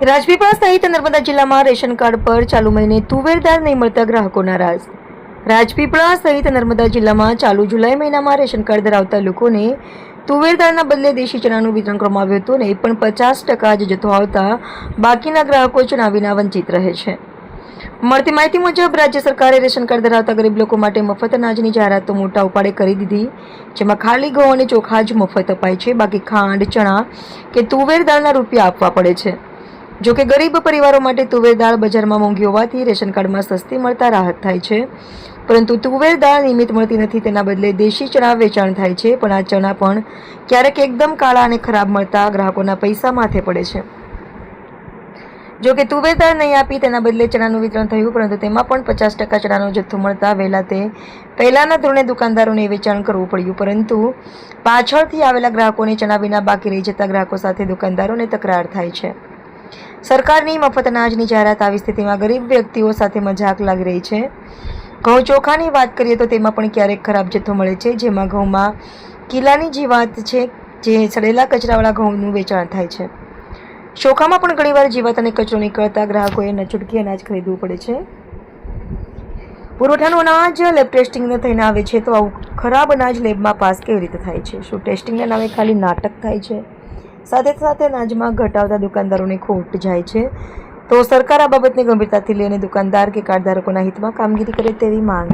રાજપીપળા સહિત નર્મદા જિલ્લામાં ration card પર ચાલુ મહિને તુવેર દાળ નહીં મળતા ગ્રાહકો નારાજ। રાજપીપળા સહિત નર્મદા જિલ્લામાં ચાલુ જુલાઈ મહિનામાં રેશન કાર્ડ ધરાવતા લોકોને તુવેર દાળના બદલે દેશી ચણાનું વિતરણ કરવામાં આવ્યું હતું ને પણ 50% જ જથ્થો આવતા બાકીના ગ્રાહકો ચણા વિના વંચિત રહે છે। મળતી માહિતી મુજબ રાજ્ય સરકારે રેશન કાર્ડ ધરાવતા ગરીબ લોકો માટે મફત અનાજની જાહેરાત તો મોટા ઉપાડે કરી દીધી, જેમાં ખાલી ઘઉં અને ચોખા જ મફત અપાય છે, બાકી ખાંડ, ચણા કે તુવેર દાળના રૂપિયા આપવા પડે છે। જો કે ગરીબ પરિવારો માટે તુવેર દાળ બજારમાં મોંઘી હોવાથી રેશન કાર્ડમાં સસ્તી મળતા રાહત થાય છે, પરંતુ તુવેર દાળ નિયમિત મળતી નથી। તેના બદલે દેશી ચણા વેચાણ થાય છે, પણ આ ચણા પણ ક્યારેક એકદમ કાળા અને ખરાબ મળતા ગ્રાહકોના પૈસા માથે પડે છે। જો કે તુવેર દાળ નહીં આપી તેના બદલે ચણાનું વિતરણ થયું, પરંતુ તેમાં પણ 50% ચણાનો જથ્થો મળતા પહેલાના ધોરણે દુકાનદારોને વેચાણ કરવું પડ્યું, પરંતુ પાછળથી આવેલા ગ્રાહકોને ચણા વિના બાકી રહી જતા ગ્રાહકો સાથે દુકાનદારોને તકરાર થાય છે। સરકારની મફત અનાજની જાહેરાત આવી સ્થિતિમાં ગરીબ વ્યક્તિઓ સાથે મજાક લાગી રહી છે। ઘઉં ચોખાની વાત કરીએ તો તેમાં પણ ક્યારેક ખરાબ જથ્થો મળે છે, જેમાં ઘઉંમાં કિલ્લાની જીવાત છે, જે સડેલા કચરાવાળા ઘઉંનું વેચાણ થાય છે। ચોખામાં પણ ઘણીવાર જીવાત અને કચરો નીકળતા ગ્રાહકોએ નચુટકી અનાજ ખરીદવું પડે છે। પુરવઠાનું અનાજ લેબ ટેસ્ટિંગ થઈને આવે છે, તો આવું ખરાબ અનાજ લેબમાં પાસ કેવી રીતે થાય છે? શું ટેસ્ટિંગના નામે ખાલી નાટક થાય છે? સાથે સાથે અનાજમાં ઘટાડતા દુકાનદારોને ખોટ જાય છે। તો સરકાર આ બાબતને ગંભીરતાથી લઈને દુકાનદાર કે કાર્ડ ધારકોના હિતમાં કામગીરી કરે તેવી માંગ